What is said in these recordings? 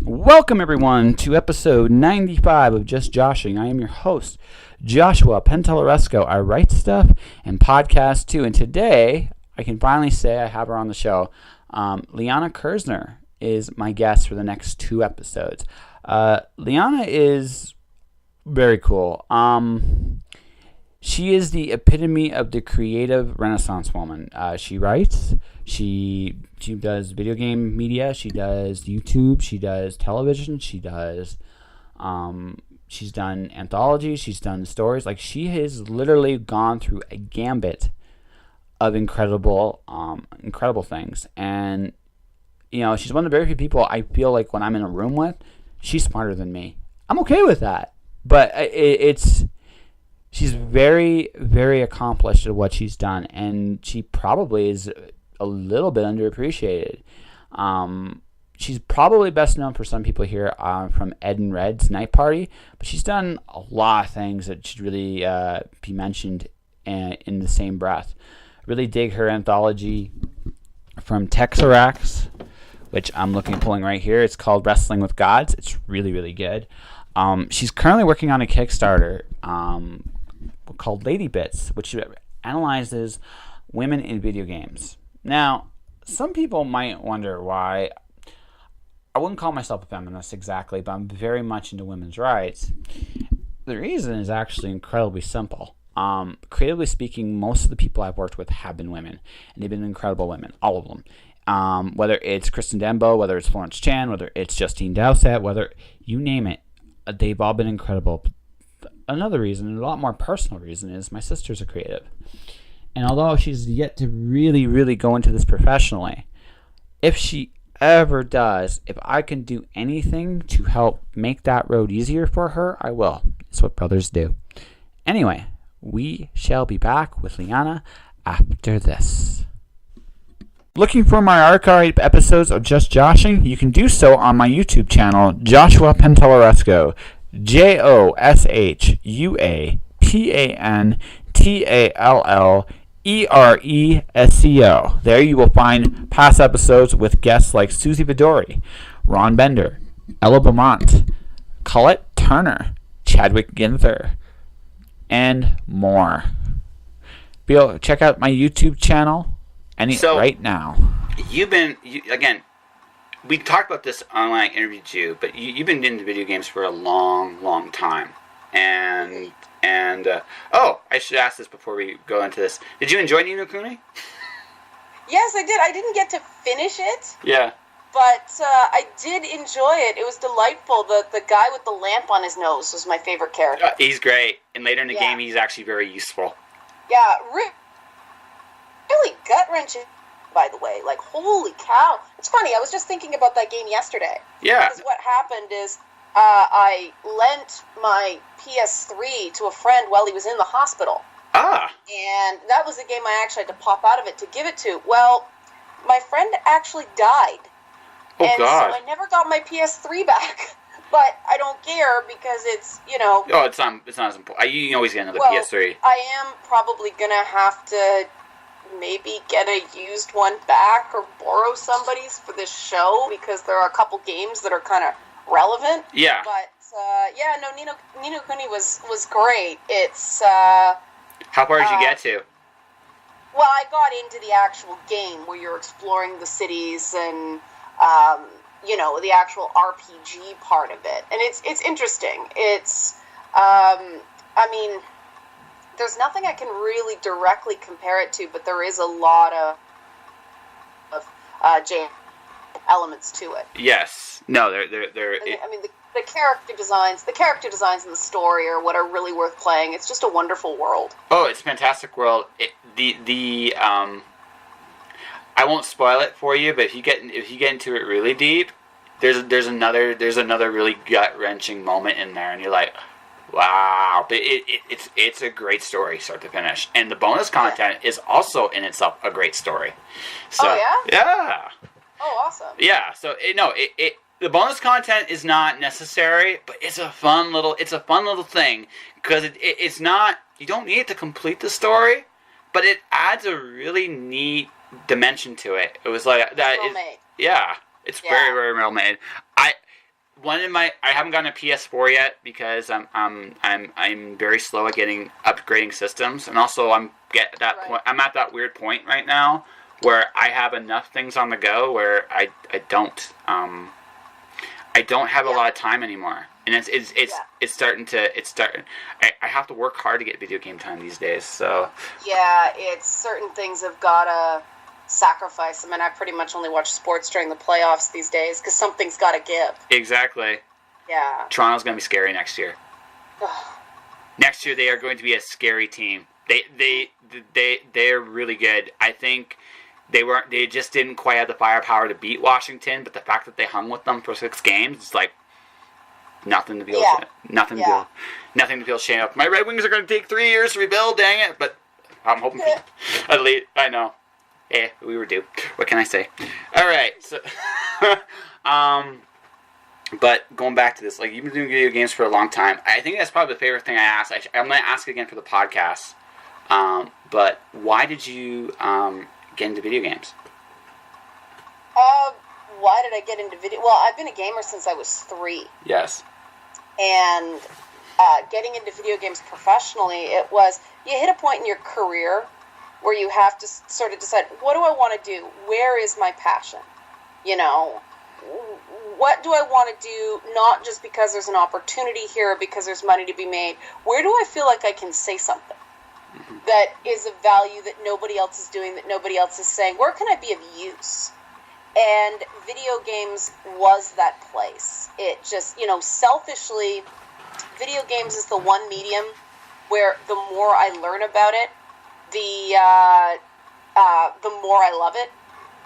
Welcome, everyone, to episode 95 of Just Joshing. I am your host, Joshua Penteleresco. I write stuff and podcast too, and today I can finally say I have her on the show. Liana Kerzner is my guest for the next two episodes. Liana is very cool. She is the epitome of the creative Renaissance woman. She writes, she does video game media, she does YouTube, she does television, she's done anthologies, she's done stories. Like, she has literally gone through a gambit of incredible things. And, you know, she's one of the very few people I feel like when I'm in a room with, she's smarter than me. I'm okay with that. But she's very, very accomplished at what she's done, and she probably is a little bit underappreciated. She's probably best known for some people here from Ed and Red's Night Party, but she's done a lot of things that should really be mentioned in the same breath. Really dig her anthology from Texarax, which I'm pulling right here. It's called Wrestling with Gods. It's really, really good. She's currently working on a Kickstarter called Lady Bits, which analyzes women in video games. Now, some people might wonder why. I wouldn't call myself a feminist exactly, but I'm very much into women's rights. The reason is actually incredibly simple. Creatively speaking, most of the people I've worked with have been women, and they've been incredible women, all of them. Whether it's Kristen Dembo, whether it's Florence Chan, whether it's Justine Dowsett, whether you name it, they've all been incredible. Another reason, and a lot more personal reason, is my sister's a creative. And although she's yet to really, really go into this professionally, if she ever does, if I can do anything to help make that road easier for her, I will. It's what brothers do. Anyway, we shall be back with Liana after this. Looking for my archived episodes of Just Joshing? You can do so on my YouTube channel, Joshua Penteleresco. JOSHUAPANTALLERESCO. There you will find past episodes with guests like Susie Vidori, Ron Bender, Ella Beaumont, Colette Turner, Chadwick Ginther, and more. Check out my YouTube channel right now. Again, we talked about this online interview too, but you've been into video games for a long, long time. And I should ask this before we go into this. Did you enjoy Ni no Kuni? Yes, I did. I didn't get to finish it. Yeah. But I did enjoy it. It was delightful. The guy with the lamp on his nose was my favorite character. He's great. And later in the game, he's actually very useful. Yeah, really gut-wrenching, by the way. Like, holy cow. It's funny, I was just thinking about that game yesterday. Yeah. Because what happened is I lent my PS3 to a friend while he was in the hospital. Ah. And that was the game I actually had to pop out of it to give it to. Well, my friend actually died. Oh, and God. so I never got my PS3 back. But I don't care because it's, Oh, it's not as important. You can always get another PS3. I am probably going to have to maybe get a used one back or borrow somebody's for this show because there are a couple games that are kind of relevant. Yeah. But, Ni no Kuni was great. It's, How far did you get to? Well, I got into the actual game where you're exploring the cities and, the actual RPG part of it. And it's interesting. It's, there's nothing I can really directly compare it to, but there is a lot of elements to it. Yes. No, they're the character designs in the story are what are really worth playing. It's just a wonderful world. Oh, it's a fantastic world. I won't spoil it for you, but if you get into it really deep, there's another really gut-wrenching moment in there, and you're like, wow. But it's a great story, start to finish, and the bonus content is also in itself a great story. So, oh yeah. Yeah. Oh, awesome. Yeah. So the bonus content is not necessary, but it's a fun little thing because it's not. You don't need it to complete the story, but it adds a really neat dimension to it. It was like that. Well made. Yeah, it's very, very well made. I haven't gotten a PS4 yet because I'm very slow at upgrading systems, and also I'm at that weird point right now where I have enough things on the go where I don't have a lot of time anymore, and it's starting. I have to work hard to get video game time these days. So yeah, it's certain things have gotta sacrifice. I mean, I pretty much only watch sports during the playoffs these days because something's got to give. Exactly. Yeah. Toronto's going to be scary next year. Next year, they are going to be a scary team. They're really good. I think they just didn't quite have the firepower to beat Washington, but the fact that they hung with them for 6 games, it's like nothing to feel nothing to feel ashamed of. My Red Wings are going to take 3 years to rebuild. Dang it! But I'm hoping at least I know. Hey, we were due. What can I say? All right. So, but going back to this, like, you've been doing video games for a long time. I think that's probably the favorite thing I asked. I'm going to ask it again for the podcast. But why did you get into video games? Why did I get into video? Well, I've been a gamer since I was 3. Yes. And getting into video games professionally, it was, you hit a point in your career where you have to sort of decide, what do I want to do? Where is my passion? You know, what do I want to do, not just because there's an opportunity here or because there's money to be made? Where do I feel like I can say something that is of value that nobody else is doing, that nobody else is saying? Where can I be of use? And video games was that place. It just, selfishly, video games is the one medium where the more I learn about it, the more I love it,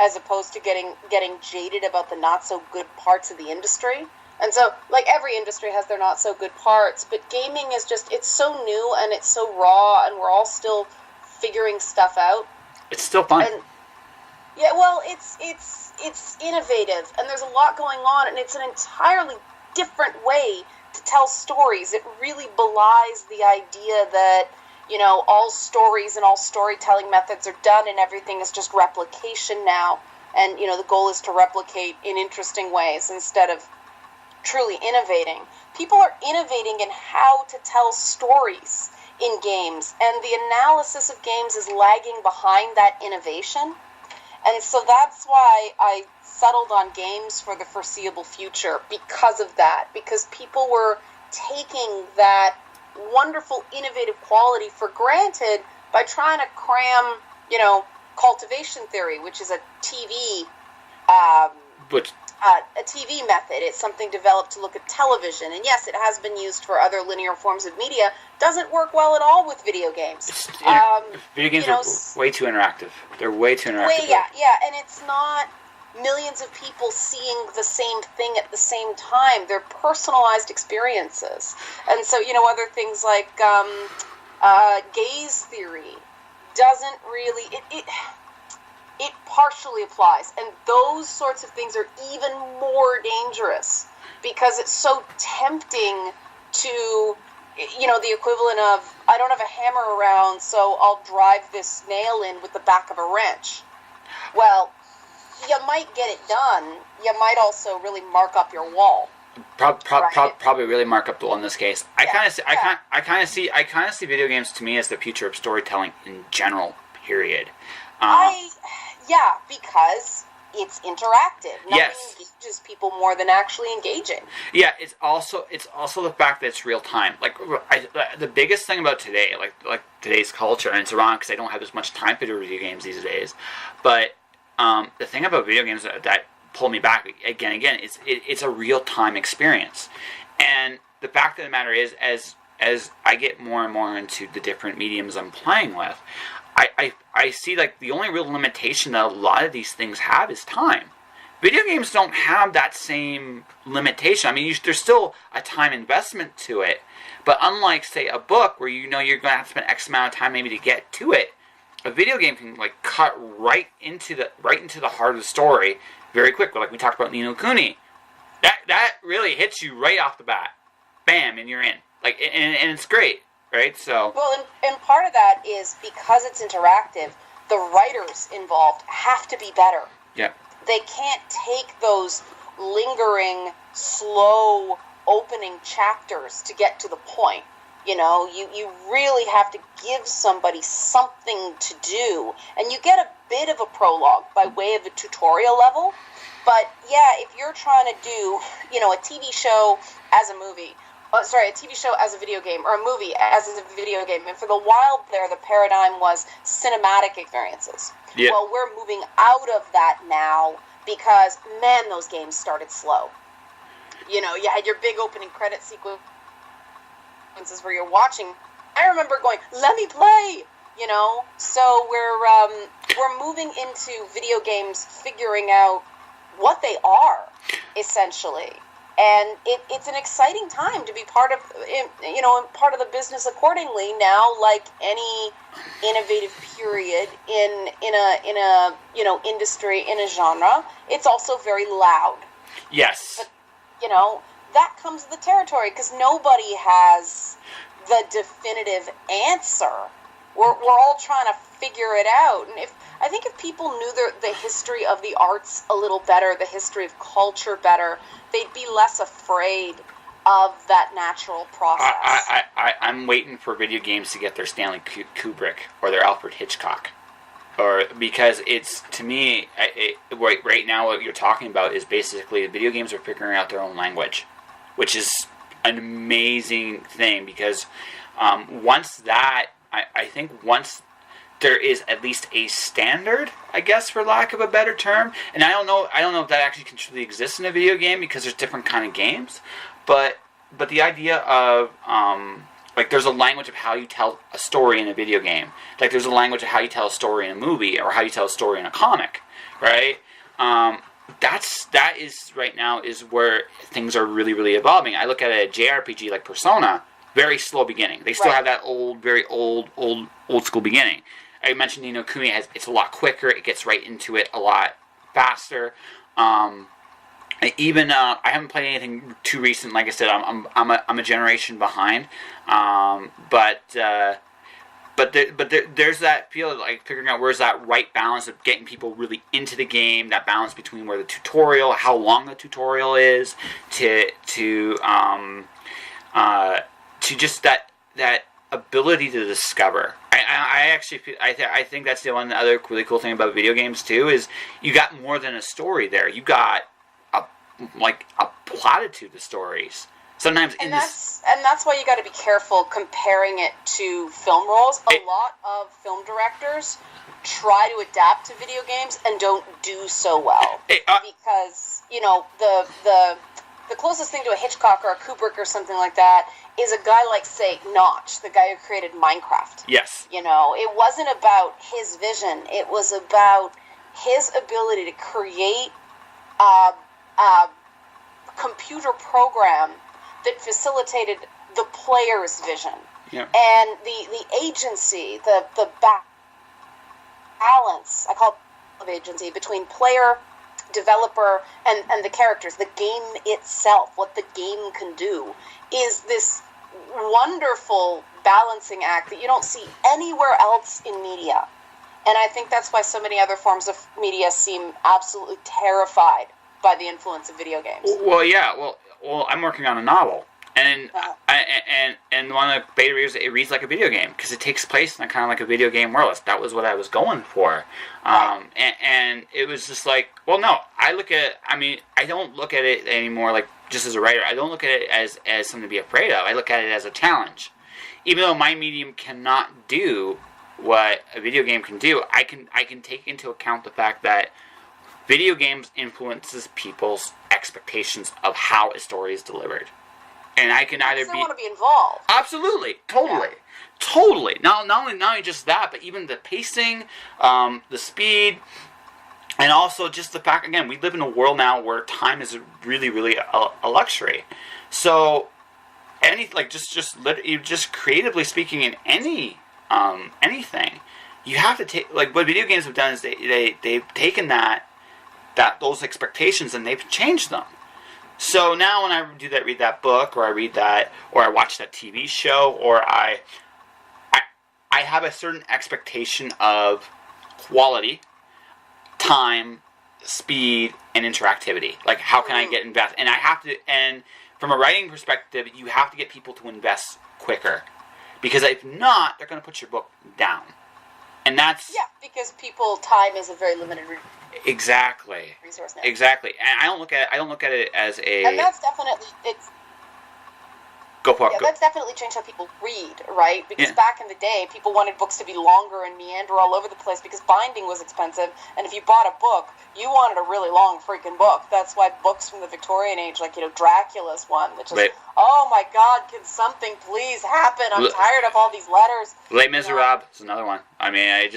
as opposed to getting jaded about the not so good parts of the industry. And so, like, every industry has their not so good parts, but gaming is just, it's so new and it's so raw, and we're all still figuring stuff out. It's still fun. And, yeah, well, it's innovative, and there's a lot going on, and it's an entirely different way to tell stories. It really belies the idea that, all stories and all storytelling methods are done and everything is just replication now. And, the goal is to replicate in interesting ways instead of truly innovating. People are innovating in how to tell stories in games, and the analysis of games is lagging behind that innovation. And so that's why I settled on games for the foreseeable future, because of that. Because people were taking that wonderful, innovative quality for granted by trying to cram, cultivation theory, which is a TV method. It's something developed to look at television. And yes, it has been used for other linear forms of media. Doesn't work well at all with video games. Video games are way too interactive. They're way too interactive. Yeah, and it's not millions of people seeing the same thing at the same time. They're personalized experiences. And so, other things like gaze theory doesn't really... It partially applies, and those sorts of things are even more dangerous because it's so tempting to, the equivalent of, I don't have a hammer around, so I'll drive this nail in with the back of a wrench. Well, you might get it done. You might also really mark up your wall. Probably really mark up the wall in this case. I kind of see video games to me as the future of storytelling in general. Period. Because it's interactive. Nothing engages people more than actually engaging. Yeah, it's also the fact that it's real time. Like, the biggest thing about today, like today's culture, and it's wrong because I don't have as much time to do video games these days. But the thing about video games that pull me back again, it's a real time experience. And the fact of the matter is, as I get more and more into the different mediums I'm playing with, I see, like, the only real limitation that a lot of these things have is time. Video games don't have that same limitation. I mean, there's still a time investment to it, but unlike, say, a book where you're going to have to spend X amount of time maybe to get to it, a video game can, like, cut right into the heart of the story very quickly. Like we talked about Ni no Kuni. That really hits you right off the bat. Bam, and you're in. Like, and it's great. Right, so... Well, and part of that is because it's interactive, the writers involved have to be better. Yeah. They can't take those lingering, slow opening chapters to get to the point. You know, you really have to give somebody something to do. And you get a bit of a prologue by way of a tutorial level. But yeah, if you're trying to do, you know, a TV show as a movie, a TV show as a video game, or a movie as a video game, and for the while there, the paradigm was cinematic experiences. Yeah. Well, we're moving out of that now because, man, those games started slow. You know, you had your big opening credit sequences where you're watching. I remember going, let me play, you know? So we're moving into video games figuring out what they are, essentially. And it's an exciting time to be part of, you know, part of the business accordingly now, like any innovative period in a you know, industry, in a genre. It's also very loud. Yes. But, you know, that comes with the territory, because nobody has the definitive answer. We're all trying to figure it out. And I think if people knew the history of the arts a little better, the history of culture better, they'd be less afraid of that natural process. I'm waiting for video games to get their Stanley Kubrick or their Alfred Hitchcock. Because it's, to me, right now what you're talking about is basically video games are figuring out their own language, which is an amazing thing, because once there is at least a standard, I guess, for lack of a better term, and I don't know if that actually can truly exist in a video game, because there's different kind of games, but the idea of like, there's a language of how you tell a story in a video game, like there's a language of how you tell a story in a movie, or how you tell a story in a comic, right? That is right now is where things are really, really evolving. I look at a JRPG like Persona, very slow beginning. They still have that very old school beginning. I mentioned Ni no Kuni it's a lot quicker. It gets right into it a lot faster. I haven't played anything too recent. Like I said, I'm a generation behind. There's that feel of, like, figuring out where's that right balance of getting people really into the game. That balance between where the tutorial, how long the tutorial is, to just that ability to discover. I think that's the one other really cool thing about video games too, is you got more than a story there. You got a platitude of stories. Sometimes that's why you got to be careful comparing it to film roles. A lot of film directors try to adapt to video games and don't do so well, because, you know, the closest thing to a Hitchcock or a Kubrick or something like that is a guy like, say, Notch, the guy who created Minecraft. Yes. You know, it wasn't about his vision. It was about his ability to create a computer program that facilitated the player's vision. Yeah. And the agency, the balance, I call it agency, between player, developer, and the characters, the game itself, what the game can do, is this wonderful balancing act that you don't see anywhere else in media. And I think that's why so many other forms of media seem absolutely terrified by the influence of video games. Well, yeah. Well, I'm working on a novel, and and one of the beta readers, it reads like a video game because it takes place in kind of like a video game world. That was what I was going for, and it was just like, well, no, I don't look at it anymore like just as a writer. I don't look at it as something to be afraid of. I look at it as a challenge. Even though my medium cannot do what a video game can do, I can take into account the fact that video games influences people's expectations of how a story is delivered, and I can either want to be involved. Absolutely, totally. Not only just that, but even the pacing, the speed, and also just the fact. Again, we live in a world now where time is really, really a luxury. So, just creatively speaking, in anything, you have to take, like, what video games have done is they've taken those expectations and they've changed them. So now when I read that book, or I read that, or I watch that TV show, or I have a certain expectation of quality, time, speed, and interactivity. Like, how can I get invest? And I have to, and from a writing perspective, you have to get people to invest quicker. Because if not, they're going to put your book down. And that's... Yeah, because time is a very limited exactly. resource now. Exactly. And I don't look at it as a... And that's definitely... Go for it. Yeah, that's definitely changed how people read, right? Because back in the day, people wanted books to be longer and meander all over the place because binding was expensive. And if you bought a book, you wanted a really long freaking book. That's why books from the Victorian age, like, Dracula's one, which is, oh my God, can something please happen? I'm tired of all these letters. Les Miserables is another one. I mean,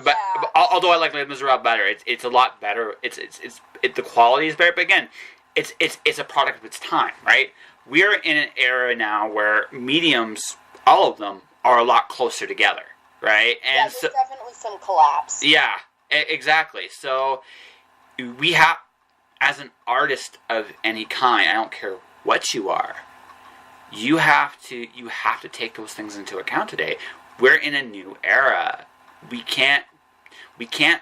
but although I like Les Miserables better, it's a lot better. The quality is better, but again, it's a product of its time, right? We're in an era now where mediums, all of them, are a lot closer together, right? And there's definitely some collapse. Yeah, exactly. So we have, as an artist of any kind, I don't care what you are, you have to take those things into account today. We're in a new era. We can't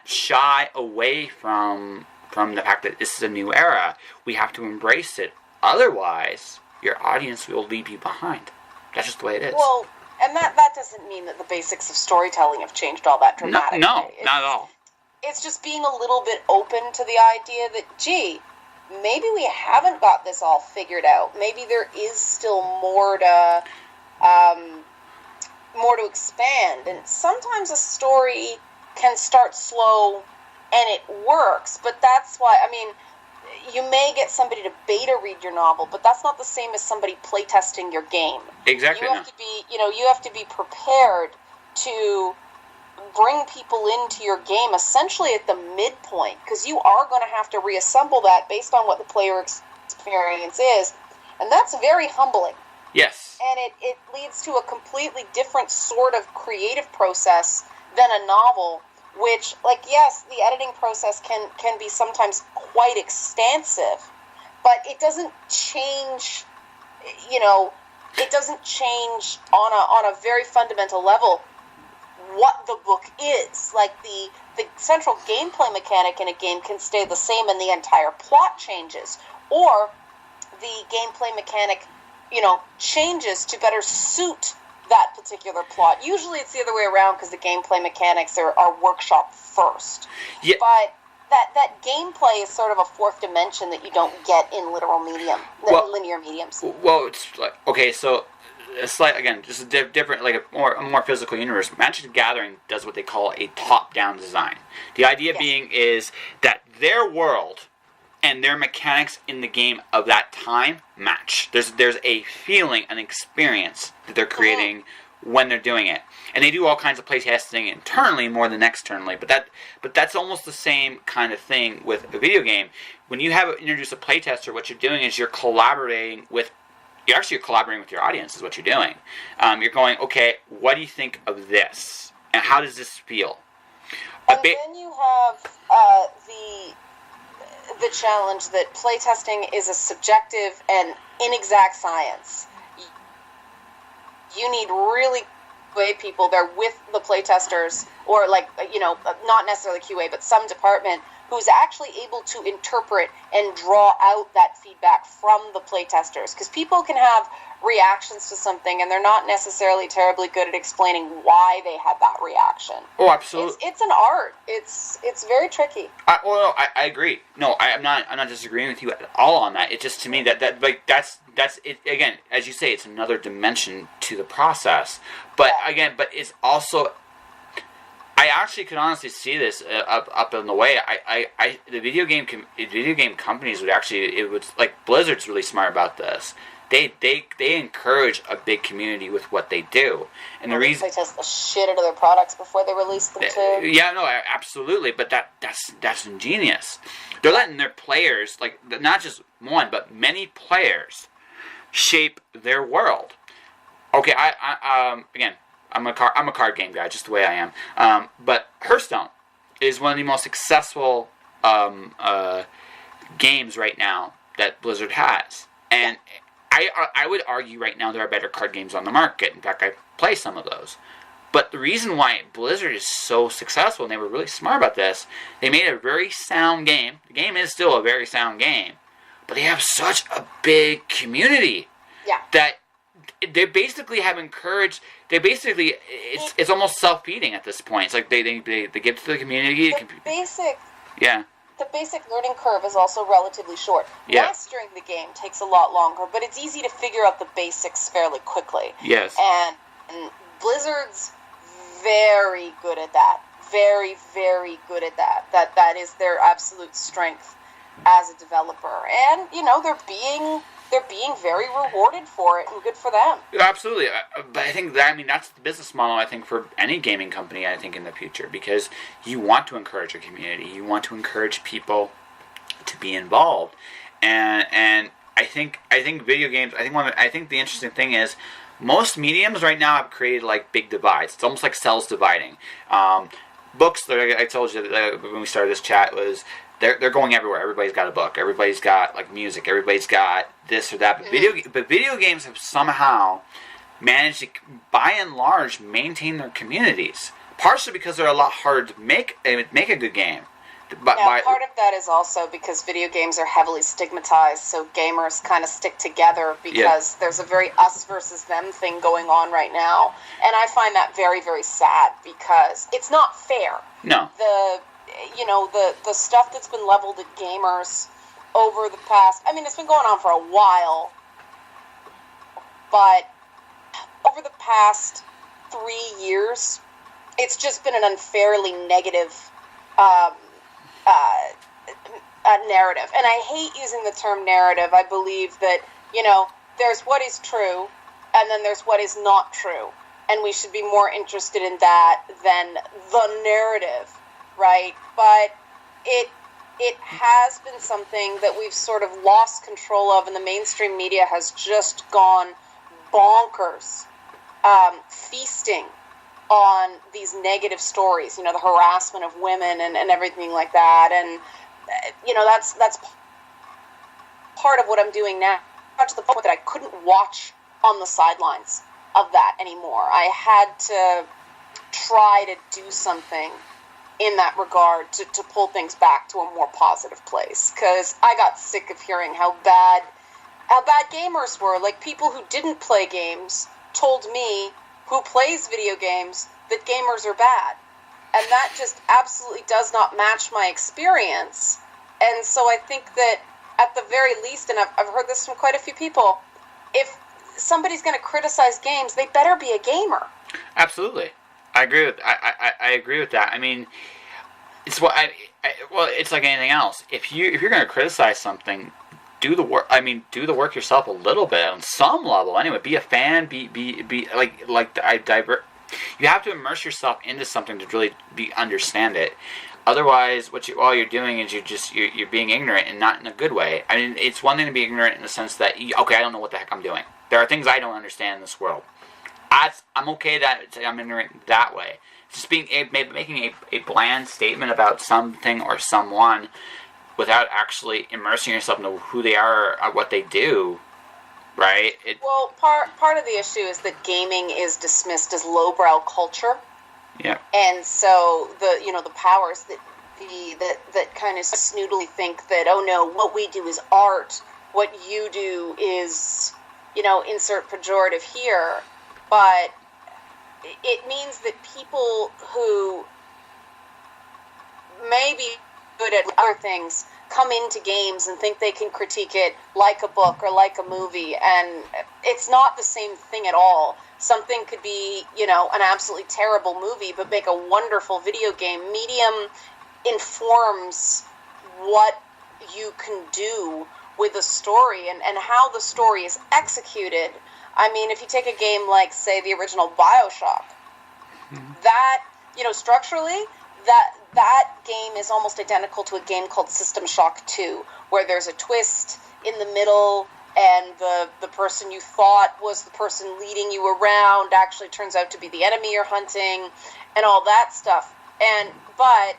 shy away from the fact that this is a new era. We have to embrace it. Otherwise, your audience will leave you behind. That's just the way it is. Well, and that doesn't mean that the basics of storytelling have changed all that dramatically. No, not at all. It's just being a little bit open to the idea that, gee, maybe we haven't got this all figured out. Maybe there is still more to expand. And sometimes a story can start slow and it works, but that's why, I mean, you may get somebody to beta read your novel, but that's not the same as somebody playtesting your game. Exactly. You have to be prepared to bring people into your game essentially at the midpoint, because you are going to have to reassemble that based on what the player experience is, and that's very humbling. Yes. And it leads to a completely different sort of creative process than a novel, which, like, yes, the editing process can be sometimes quite extensive, but it doesn't change, it doesn't change on a very fundamental level what the book is. Like, the central gameplay mechanic in a game can stay the same and the entire plot changes, or the gameplay mechanic, changes to better suit that particular plot. Usually it's the other way around because the gameplay mechanics are workshop first. Yeah. But that gameplay is sort of a fourth dimension that you don't get in linear mediums. Well, it's like, okay, so it's like, again, just a different, like a more physical universe. Magic the Gathering does what they call a top-down design. The idea being is that their world and their mechanics in the game of that time match. There's a feeling, an experience that they're creating when they're doing it, and they do all kinds of playtesting internally more than externally. But that's almost the same kind of thing with a video game. When you have introduced a playtester, what you're doing is you're collaborating with your audience. Is what you're doing. You're going, okay, what do you think of this, and how does this feel? And then you have the challenge that playtesting is a subjective and inexact science. You need really QA people there with the playtesters, or not necessarily QA, but some department who's actually able to interpret and draw out that feedback from the playtesters. Because people can have reactions to something and they're not necessarily terribly good at explaining why they had that reaction. Oh, absolutely. It's an art. It's very tricky. I agree. No, I'm not disagreeing with you at all on that. It's just, to me, that's it. Again, as you say, it's another dimension to the process. But again, it's also, I actually could honestly see this up in the way. The video game companies would actually, it would, like, Blizzard's really smart about this. They encourage a big community with what they do, and the reason they test the shit out of their products before they release them too. Yeah, no, absolutely. But that's ingenious. They're letting their players, like, not just one, but many players, shape their world. Okay, again, I'm a card game guy, just the way I am. But Hearthstone is one of the most successful games right now that Blizzard has, and I would argue right now there are better card games on the market. In fact, I play some of those. But the reason why Blizzard is so successful, and they were really smart about this, they made a very sound game. The game is still a very sound game, but they have such a big community that they basically have encouraged. They basically it's almost self-feeding at this point. It's like they give to the community. The basic learning curve is also relatively short. Mastering the game takes a lot longer, but it's easy to figure out the basics fairly quickly. Yes. And Blizzard's very good at that. Very, very good at that. That is their absolute strength as a developer. And, they're being very rewarded for it, and good for them. Absolutely. But I think that's the business model, I think, for any gaming company, I think, in the future, because you want to encourage a community. You want to encourage people to be involved. And I think video games, I think the interesting thing is most mediums right now have created like big divides. It's almost like cells dividing. Books, I told you when we started this chat, was they're going everywhere. Everybody's got a book. Everybody's got like music. Everybody's got this or that. But video games have somehow managed to, by and large, maintain their communities. Partially because they're a lot harder to make a good game. Part of that is also because video games are heavily stigmatized, so gamers kind of stick together because there's a very us versus them thing going on right now. And I find that very, very sad because it's not fair. No. The stuff that's been leveled at gamers over the past, it's been going on for a while, but over the past 3 years, it's just been an unfairly negative narrative. And I hate using the term narrative. I believe that, there's what is true, and then there's what is not true. And we should be more interested in that than the narrative, right? But it has been something that we've sort of lost control of, and the mainstream media has just gone bonkers, feasting on these negative stories, the harassment of women and everything like that. And, that's part of what I'm doing now, to the point that I couldn't watch on the sidelines of that anymore. I had to try to do something in that regard to pull things back to a more positive place, because I got sick of hearing how bad gamers were. Like, people who didn't play games told me, who plays video games, that gamers are bad, and that just absolutely does not match my experience. And so I think that at the very least, and I've heard this from quite a few people, if somebody's going to criticize games, they better be a gamer. Absolutely. I agree with that. It's it's like anything else. If you're going to criticize something, do the work. Do the work yourself a little bit on some level. Anyway, be a fan. Be You have to immerse yourself into something to really understand it. Otherwise, all you're doing is you're being ignorant, and not in a good way. It's one thing to be ignorant in the sense that I don't know what the heck I'm doing. There are things I don't understand in this world. I'm okay that I'm ignorant that way. Just making a bland statement about something or someone without actually immersing yourself into who they are or what they do, right? Part of the issue is that gaming is dismissed as lowbrow culture. Yeah. And so the powers that kind of snoodily think that, oh no, what we do is art, what you do is, insert pejorative here. But it means that people who may be good at other things come into games and think they can critique it like a book or like a movie, and it's not the same thing at all. Something could be, an absolutely terrible movie, but make a wonderful video game. Medium informs what you can do with a story and how the story is executed. If you take a game like, say, the original BioShock, that, structurally, that game is almost identical to a game called System Shock 2, where there's a twist in the middle, and the person you thought was the person leading you around actually turns out to be the enemy you're hunting, and all that stuff. But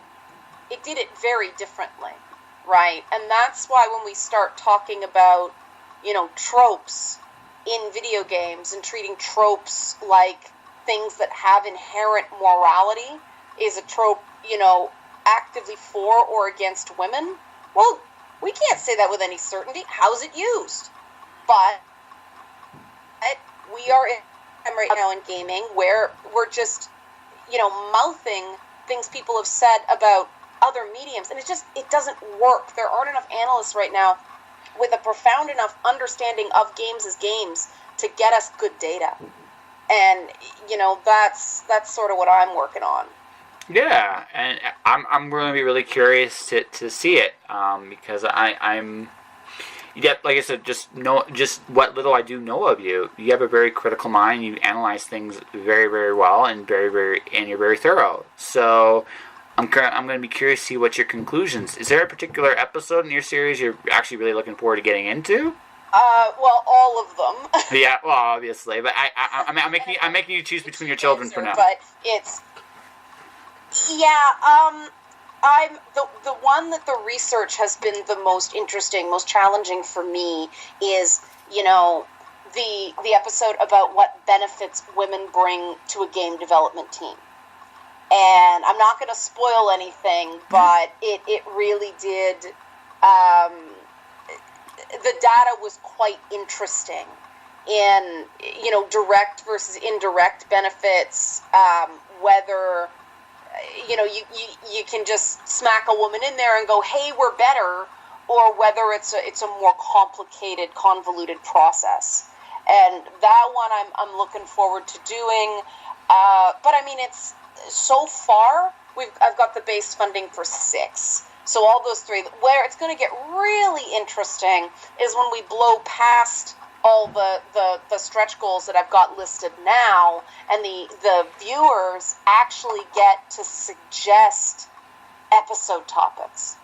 it did it very differently, right? And that's why when we start talking about, tropes in video games and treating tropes like things that have inherent morality is a trope, actively for or against women. Well, we can't say that with any certainty. How's it used? But we are in right now in gaming where we're just, mouthing things people have said about other mediums, and it doesn't work. There aren't enough analysts right now with a profound enough understanding of games as games to get us good data. And, that's sort of what I'm working on. Yeah, and I'm going to be really curious to see it, because I'm like I said, just what little I do know of you. You have a very critical mind. You analyze things very, very well, and you're very thorough. So I'm going to be curious to see what your conclusions. Is there a particular episode in your series you're actually really looking forward to getting into? Well, all of them. Yeah, well, obviously, but I'm making you choose between your children for now. But it's I'm the one that the research has been the most interesting, most challenging for me is, the episode about what benefits women bring to a game development team. And I'm not going to spoil anything, but it really did. The data was quite interesting in, direct versus indirect benefits, whether, you can just smack a woman in there and go, hey, we're better, or whether it's a more complicated, convoluted process. And that one I'm looking forward to doing. But I mean, it's so far I've got the base funding for 6. So all those 3. Where it's going to get really interesting is when we blow past all the stretch goals that I've got listed now, and the viewers actually get to suggest episode topics.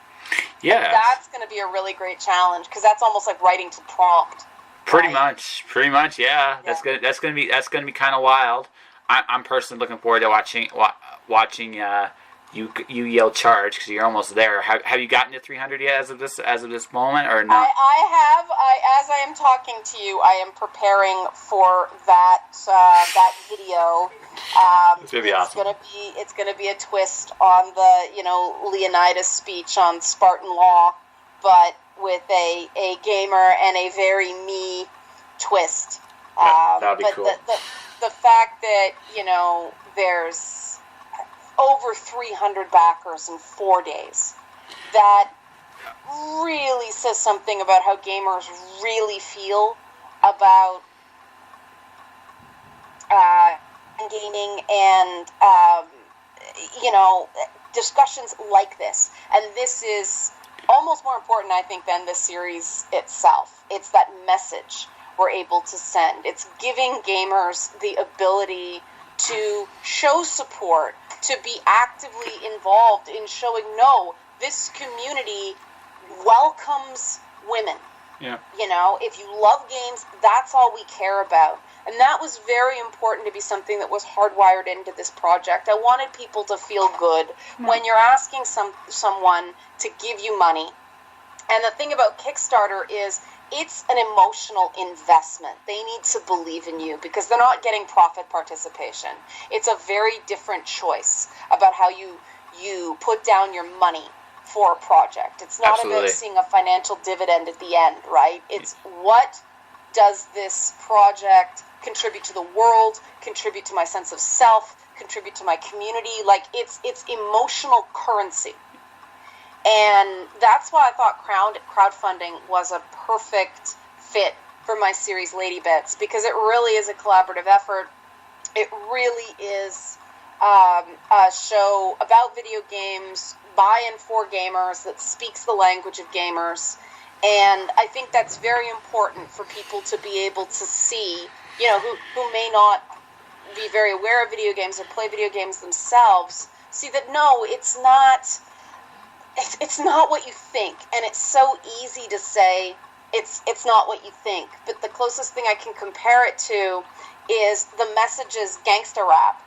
Yeah, that's going to be a really great challenge, because that's almost like writing to prompt. Pretty much, yeah. That's going to be kind of wild. I'm personally looking forward to watching you yell charge, because you're almost there. Have you gotten to 300 yet as of this moment, or not? I have. As I am talking to you, I am preparing for that video. It's gonna be awesome. It's gonna be a twist on the Leonidas speech on Spartan law, but with a gamer and a very me twist. That'd be cool. The fact that there's over 300 backers in 4 days. That really says something about how gamers really feel about gaming and, discussions like this. And this is almost more important, I think, than the series itself. It's that message we're able to send. It's giving gamers the ability to show support, to be actively involved in showing, no, this community welcomes women. Yeah. If you love games, that's all we care about. And that was very important to be something that was hardwired into this project. I wanted people to feel good when you're asking someone to give you money. And the thing about Kickstarter is it's an emotional investment. They need to believe in you because they're not getting profit participation. It's a very different choice about how you put down your money for a project. It's not about seeing a financial dividend at the end, right? It's what does this project contribute to the world, contribute to my sense of self, contribute to my community? Like, it's emotional currency. And that's why I thought crowdfunding was a perfect fit for my series Lady Bits, because it really is a collaborative effort. It really is a show about video games by and for gamers that speaks the language of gamers. And I think that's very important for people to be able to see, who may not be very aware of video games or play video games themselves, see that no, it's not what you think. And it's so easy to say it's not what you think. But the closest thing I can compare it to is the messages gangsta rap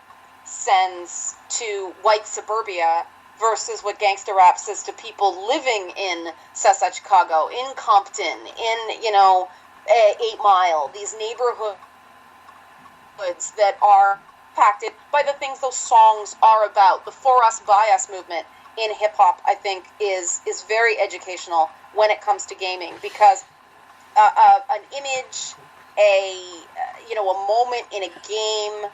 sends to white suburbia versus what gangsta rap says to people living in Southside Chicago, in Compton, in, 8 Mile, these neighborhoods that are impacted by the things those songs are about. The for us, by us movement in hip-hop, I think, is very educational when it comes to gaming, because an image, a moment in a game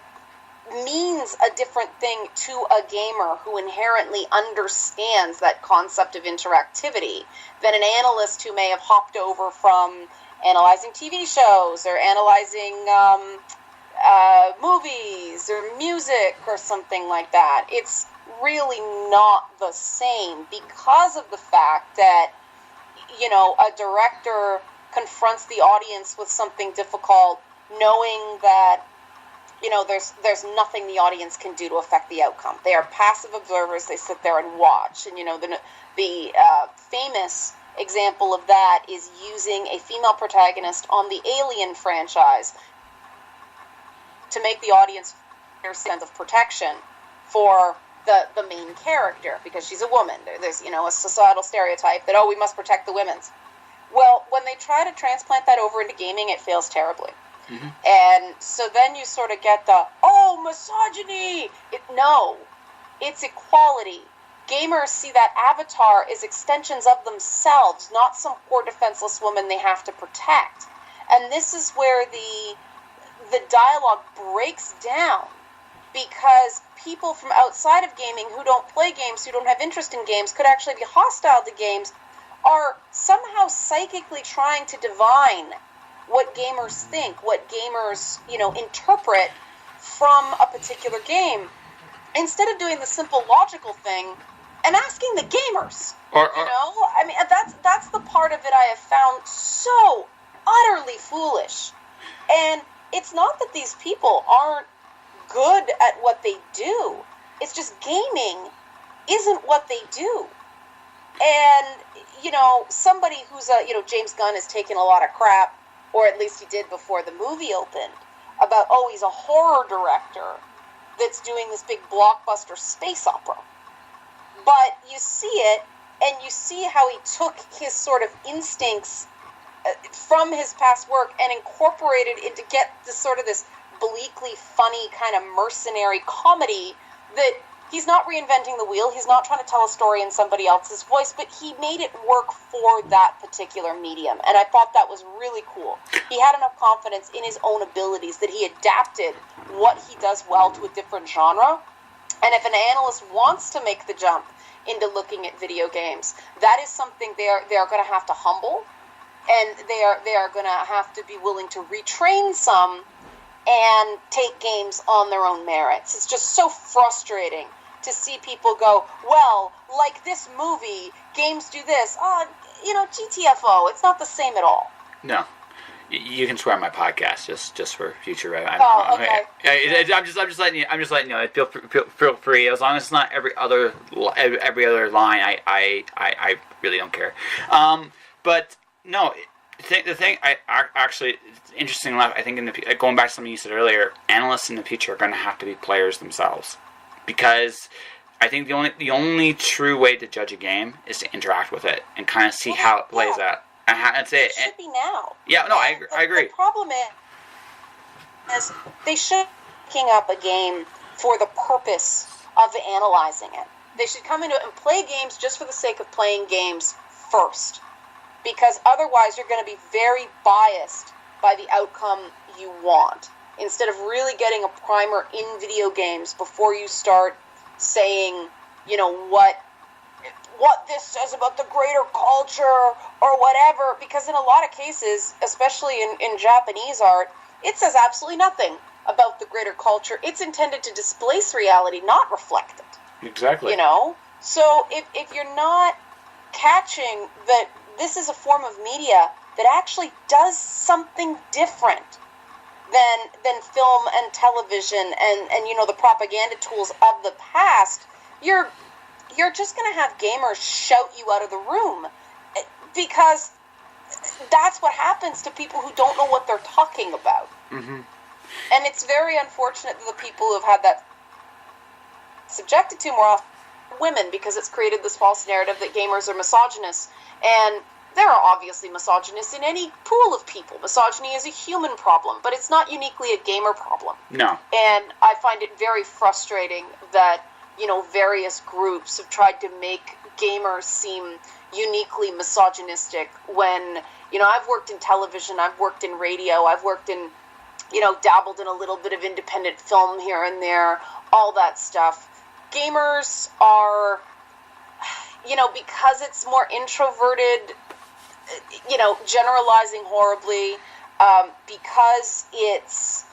means a different thing to a gamer who inherently understands that concept of interactivity than an analyst who may have hopped over from analyzing TV shows or analyzing movies or music or something like that. It's really not the same because of the fact that, a director confronts the audience with something difficult, knowing that there's nothing the audience can do to affect the outcome. They are passive observers. They sit there and watch. And the famous example of that is using a female protagonist on the Alien franchise to make the audience feel a sense of protection for the main character, because she's a woman. There's a societal stereotype that, we must protect the women's. Well, when they try to transplant that over into gaming, it fails terribly. Mm-hmm. And so then you sort of get the, misogyny! No, it's equality. Gamers see that Avatar as extensions of themselves, not some poor defenseless woman they have to protect. And this is where the dialogue breaks down, because people from outside of gaming who don't play games, who don't have interest in games, could actually be hostile to games, are somehow psychically trying to divine what gamers think, what gamers, interpret from a particular game, instead of doing the simple logical thing and asking the gamers. That's the part of it I have found so utterly foolish. And it's not that these people aren't good at what they do. It's just gaming isn't what they do. And, somebody who's James Gunn has taken a lot of crap, or at least he did before the movie opened, about, he's a horror director that's doing this big blockbuster space opera. But you see it, and you see how he took his sort of instincts from his past work and incorporated it to get this bleakly funny kind of mercenary comedy that he's not reinventing the wheel. He's not trying to tell a story in somebody else's voice, but he made it work for that particular medium. And I thought that was really cool. He had enough confidence in his own abilities that he adapted what he does well to a different genre. And if an analyst wants to make the jump into looking at video games, that is something they are going to have to humble, and they are going to have to be willing to retrain some and take games on their own merits. It's just so frustrating to see people go, well, like this movie, games do this. GTFO, it's not the same at all. No. You can swear on my podcast, just for future. Okay. I'm just letting you know. Feel free, as long as it's not every other line. I really don't care. But no, the thing I actually, it's interesting enough, I think going back to something you said earlier, analysts in the future are going to have to be players themselves, because I think the only true way to judge a game is to interact with it and kind of see how it plays out. That's it. It should be now. Yeah, no, I agree. The problem is they should be picking up a game for the purpose of analyzing it. They should come into it and play games just for the sake of playing games first, because otherwise you're going to be very biased by the outcome you want, instead of really getting a primer in video games before you start saying, what this says about the greater culture or whatever, because in a lot of cases, especially in Japanese art, it says absolutely nothing about the greater culture. It's intended to displace reality, not reflect it. Exactly. So if you're not catching that this is a form of media that actually does something different than film and television and the propaganda tools of the past, you're just going to have gamers shout you out of the room, because that's what happens to people who don't know what they're talking about. Mm-hmm. And it's very unfortunate that the people who have had that subjected to more often are women, because it's created this false narrative that gamers are misogynists. And there are obviously misogynists in any pool of people. Misogyny is a human problem, but it's not uniquely a gamer problem. No. And I find it very frustrating that, various groups have tried to make gamers seem uniquely misogynistic when, I've worked in television, I've worked in radio, I've worked in, dabbled in a little bit of independent film here and there, all that stuff. Gamers are, because it's more introverted, generalizing horribly, because it's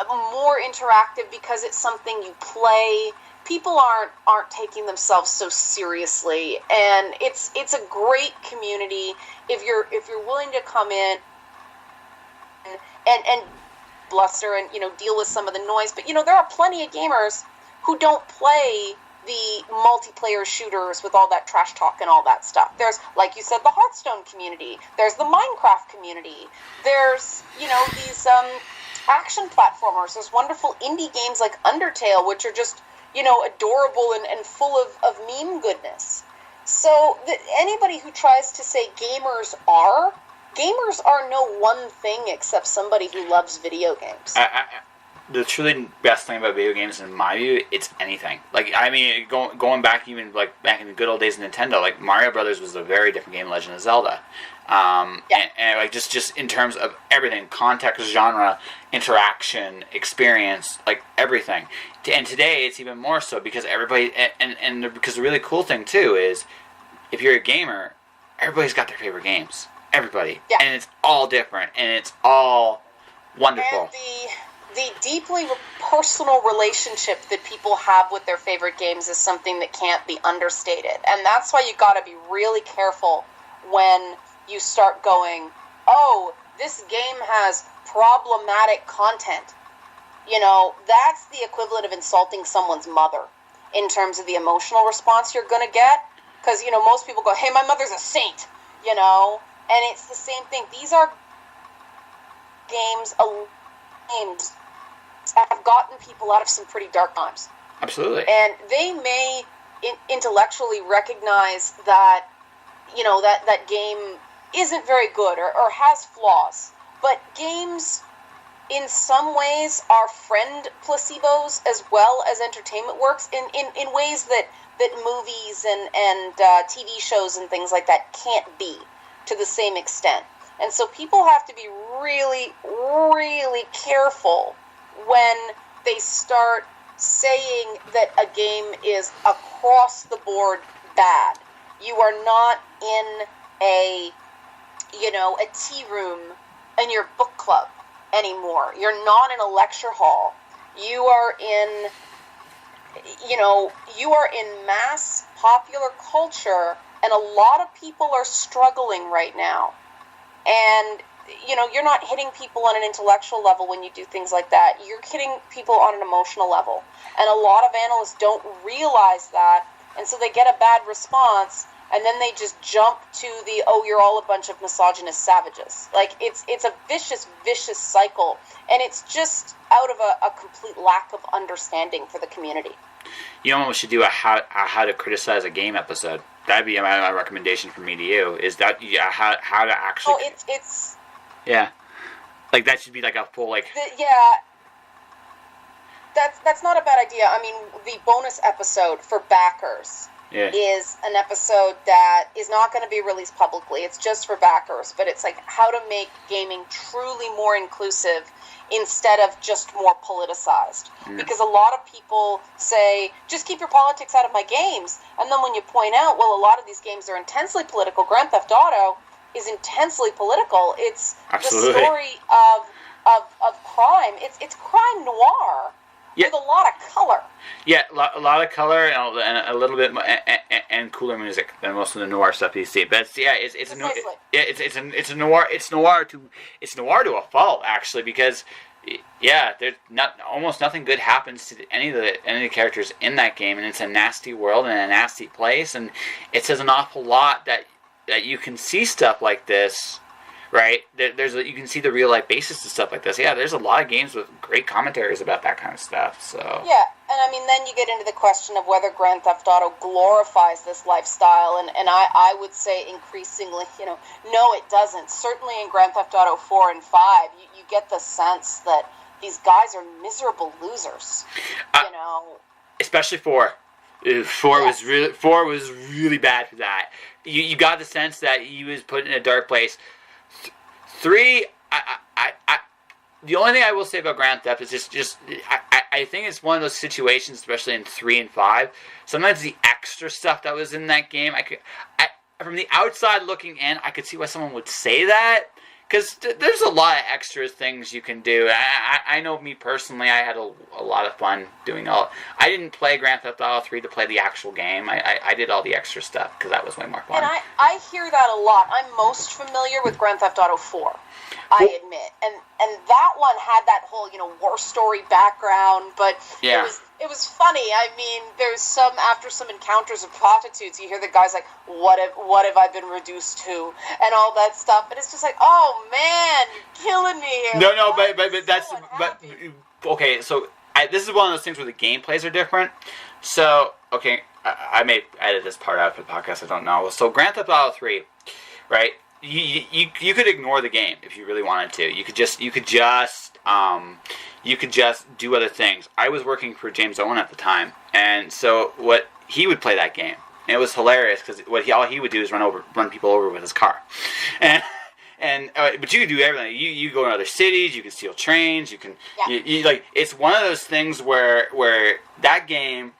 more interactive, because it's something you play, people aren't taking themselves so seriously, and it's a great community if you're willing to come in and bluster and deal with some of the noise. But there are plenty of gamers who don't play the multiplayer shooters with all that trash talk and all that stuff. There's, like you said, the Hearthstone community. There's the Minecraft community. There's, these action platformers. There's wonderful indie games like Undertale, which are just, adorable and full of meme goodness. So anybody who tries to say gamers are no one thing except somebody who loves video games. The truly best thing about video games, in my view, it's anything. Like, I mean, going back even like back in the good old days of Nintendo, like Mario Brothers was a very different game, Legend of Zelda. And like just in terms of everything, context, genre, interaction, experience, like everything. And today it's even more so because everybody, and because the really cool thing too is, if you're a gamer, everybody's got their favorite games. Everybody. Yeah. And it's all different, and it's all wonderful. And the deeply personal relationship that people have with their favorite games is something that can't be understated. And that's why you got to be really careful when you start going, oh, this game has problematic content. That's the equivalent of insulting someone's mother in terms of the emotional response you're going to get. Because, most people go, hey, my mother's a saint, and it's the same thing. These are games have gotten people out of some pretty dark times. Absolutely. And they may intellectually recognize that, that game isn't very good or has flaws. But games, in some ways, are friend placebos as well as entertainment works in ways that movies and TV shows and things like that can't be to the same extent. And so people have to be really, really careful when they start saying that a game is across the board bad. You are not in a tea room in your book club anymore. You're not in a lecture hall. You are in mass popular culture, and a lot of people are struggling right now. And you're not hitting people on an intellectual level when you do things like that. You're hitting people on an emotional level. And a lot of analysts don't realize that, and so they get a bad response, and then they just jump to the, oh, you're all a bunch of misogynist savages. Like, it's a vicious, vicious cycle, and it's just out of a complete lack of understanding for the community. You know what we should do? A how to criticize a game episode. That'd be my recommendation from me to you. Is that how to actually? Oh, it's. Yeah, like that should be like a full like. That's not a bad idea. I mean, the bonus episode for backers is an episode that is not going to be released publicly. It's just for backers, but it's like how to make gaming truly more inclusive instead of just more politicized. Because a lot of people say, just keep your politics out of my games. And then when you point out, well, a lot of these games are intensely political. Grand Theft Auto is intensely political. It's Absolutely. The story of crime. It's crime noir. With a lot of color. Yeah, a lot of color and a little bit and cooler music than most of the noir stuff you see. But it's noir. It's noir to a fault, actually, because there's almost nothing good happens to any of the characters in that game, and it's a nasty world and a nasty place, and it says an awful lot that you can see stuff like this. Right, you can see the real life basis to stuff like this. Yeah, there's a lot of games with great commentaries about that kind of stuff. So yeah, And I mean, then you get into the question of whether Grand Theft Auto glorifies this lifestyle, and I would say increasingly, no, it doesn't. Certainly in Grand Theft Auto 4 and 5, you get the sense that these guys are miserable losers, Especially 4. 4 Yes. was really bad for that. You got the sense that he was put in a dark place. 3, the only thing I will say about Grand Theft is just I think it's one of those situations, especially in 3 and 5. Sometimes the extra stuff that was in that game, from the outside looking in, I could see why someone would say that. Because there's a lot of extra things you can do. I know me personally, I had a lot of fun doing all. I didn't play Grand Theft Auto 3 to play the actual game. I did all the extra stuff because that was way more fun. And I hear that a lot. I'm most familiar with Grand Theft Auto 4, I admit. And that one had that whole, war story background, but Yeah. it was funny. I mean, there's after some encounters of prostitutes, you hear the guys like, what have I been reduced to? And all that stuff. And it's just like, oh man, you're killing me here. No, Why but am I that's so unhappy? okay. So this is one of those things where the gameplays are different. So okay, I may edit this part out for the podcast. I don't know. So Grand Theft Auto 3, right? You could ignore the game if you really wanted to. You could just do other things. I was working for James Owen at the time, and so he would play that game, and it was hilarious because all he would do is run people over with his car, but you could do everything. You go to other cities, you can steal trains, you can it's one of those things where that game.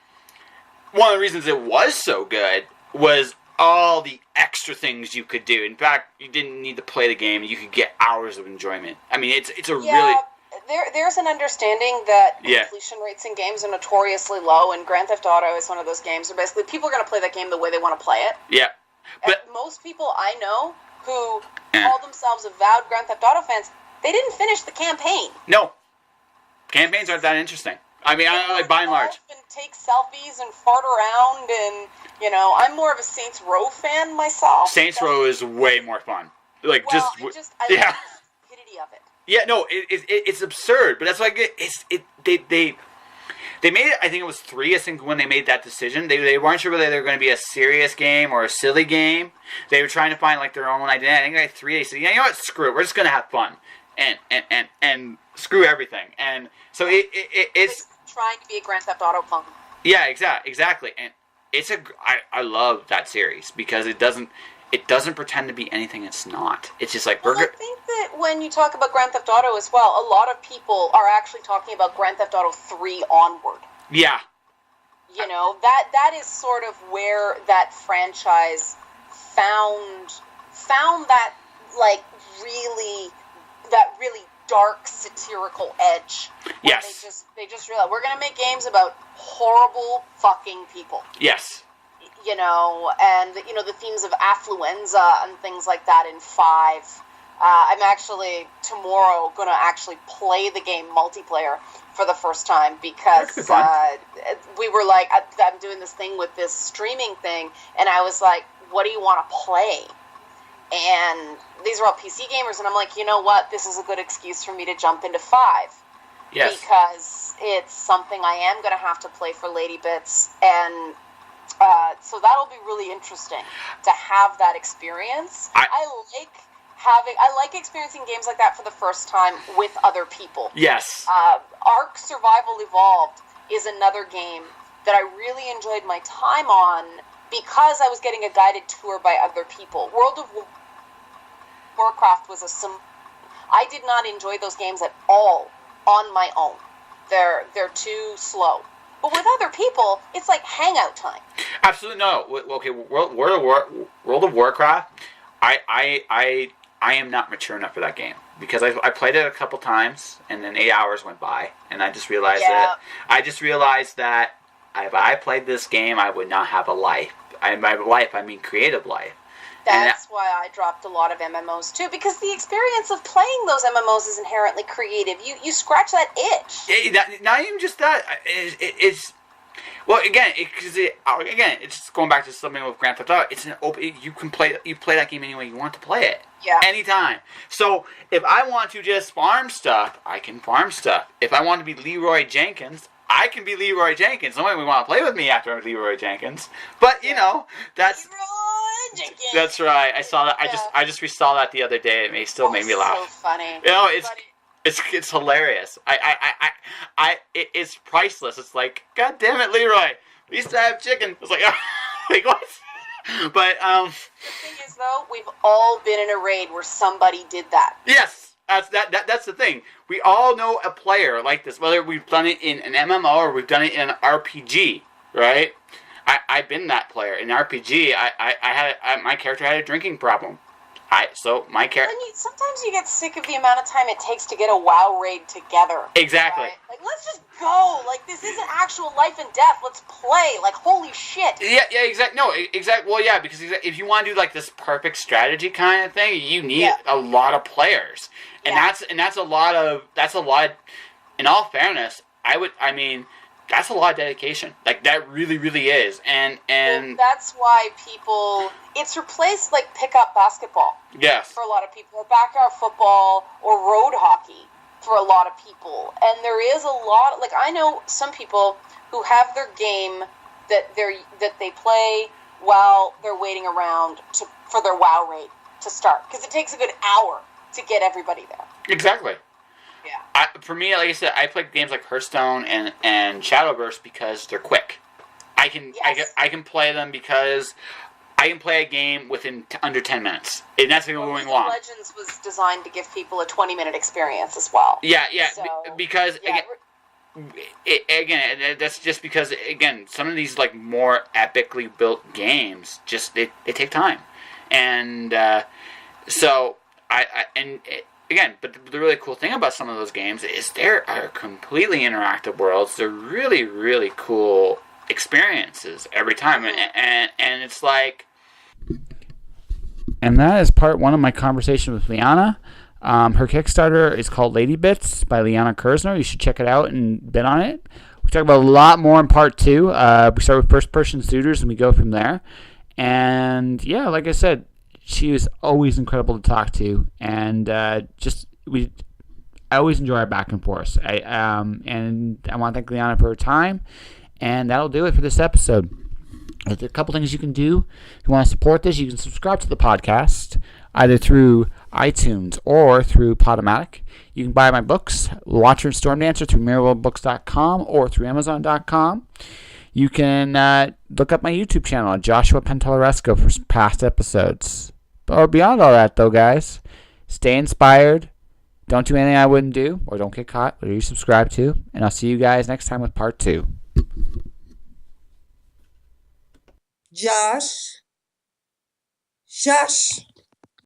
One of the reasons it was so good was all the extra things you could do. In fact, you didn't need to play the game; you could get hours of enjoyment. I mean, it's a really. There's an understanding that completion rates in games are notoriously low, and Grand Theft Auto is one of those games where basically people are going to play that game the way they want to play it. Yeah. But and most people I know who call themselves avowed Grand Theft Auto fans, they didn't finish the campaign. No. Campaigns aren't that interesting. I mean, by and large. And take selfies and fart around, and I'm more of a Saints Row fan myself. Saints Row is way more fun. I like the stupidity of it. Yeah, no, it's absurd, but that's like they made it. I think it was 3. I think when they made that decision, they weren't sure whether they were going to be a serious game or a silly game. They were trying to find like their own identity. I think like 3, they said, you know what, screw it, we're just going to have fun and screw everything. And so it's trying to be a Grand Theft Auto punk. Yeah, exactly, and I love that series because it doesn't pretend to be anything it's not. It's just like I think that when you talk about Grand Theft Auto as well, a lot of people are actually talking about Grand Theft Auto 3 onward. Yeah. That is sort of where that franchise found that really dark satirical edge. Yes. They just realized we're going to make games about horrible fucking people. Yes. And the themes of affluenza and things like that in 5. I'm actually tomorrow going to actually play the game multiplayer for the first time because we were like, I'm doing this thing with this streaming thing, and I was like, what do you want to play? And these are all PC gamers, and I'm like, you know what? This is a good excuse for me to jump into 5. Yes. Because it's something I am going to have to play for Lady Bits, and so that'll be really interesting to have that experience. I like experiencing games like that for the first time with other people. Yes. Ark Survival Evolved is another game that I really enjoyed my time on because I was getting a guided tour by other people. World of Warcraft was I did not enjoy those games at all on my own. They're too slow. But with other people, it's like hangout time. Absolutely no. Okay, World of Warcraft. I am not mature enough for that game because I played it a couple times and then 8 hours went by and I just realized that if I played this game, I would not have a life. By life, I mean creative life. That's why I dropped a lot of MMOs too, because the experience of playing those MMOs is inherently creative. You scratch that itch. Not even just that. It's well, it's going back to something with Grand Theft Auto. It's an open. You play that game any way you want to play it. Yeah. Anytime. So if I want to just farm stuff, I can farm stuff. If I want to be Leroy Jenkins, I can be Leroy Jenkins. Nobody would want to play with me after I'm Leroy Jenkins. But you know, that's Leroy Jenkins. That's right. I saw that. Yeah. I just resaw that the other day. It still made me laugh. So funny. You know, it's hilarious. It's priceless. It's like, God damn it, Leroy. We used to have chicken. It's like, like what? But the thing is, though, we've all been in a raid where somebody did that. Yes, that's the thing. We all know a player like this, whether we've done it in an MMO or we've done it in an RPG, right? I've been that player in RPG. My character had a drinking problem. Sometimes you get sick of the amount of time it takes to get a WoW raid together. Exactly. Right? Like, let's just go. Like, this isn't actual life and death. Let's play. Like, holy shit. Yeah, exactly. No, exactly. Well, yeah, because if you want to do like this perfect strategy kind of thing, you need a lot of players, and that's a lot. In all fairness, that's a lot of dedication. Like, that really, really is. And that's why it's replaced, like, pickup basketball. Yes. For a lot of people. Or backyard football or road hockey for a lot of people. And there is a lot, like, I know some people who have their game that they play while they're waiting around for their WoW raid to start. Because it takes a good hour to get everybody there. Exactly. Yeah. For me, like I said, I play games like Hearthstone and Shadowverse because they're quick. I can play them because I can play a game within under 10 minutes, and that's going long. Legends was designed to give people a 20-minute experience as well. Yeah. So, because again, that's just because some of these like more epically built games just they take time, and Again, but the really cool thing about some of those games is they are completely interactive worlds. They're really, really cool experiences every time. And it's like... And that is part one of my conversation with Liana. Her Kickstarter is called Lady Bits by Liana Kerzner. You should check it out and bid on it. We talk about a lot more in part two. We start with first-person shooters and we go from there. And yeah, like I said, she was always incredible to talk to, and I always enjoy our back and forth. And I want to thank Liana for her time, and that'll do it for this episode. There's a couple things you can do. If you want to support this, you can subscribe to the podcast either through iTunes or through Podomatic. You can buy my books, Watcher and Storm Dancer, through mirrorbooks.com or through Amazon.com. You can look up my YouTube channel at Joshua Pentolaresco for past episodes. Or beyond all that, though, guys, stay inspired. Don't do anything I wouldn't do, or don't get caught, whatever you subscribe to. And I'll see you guys next time with part two. Josh.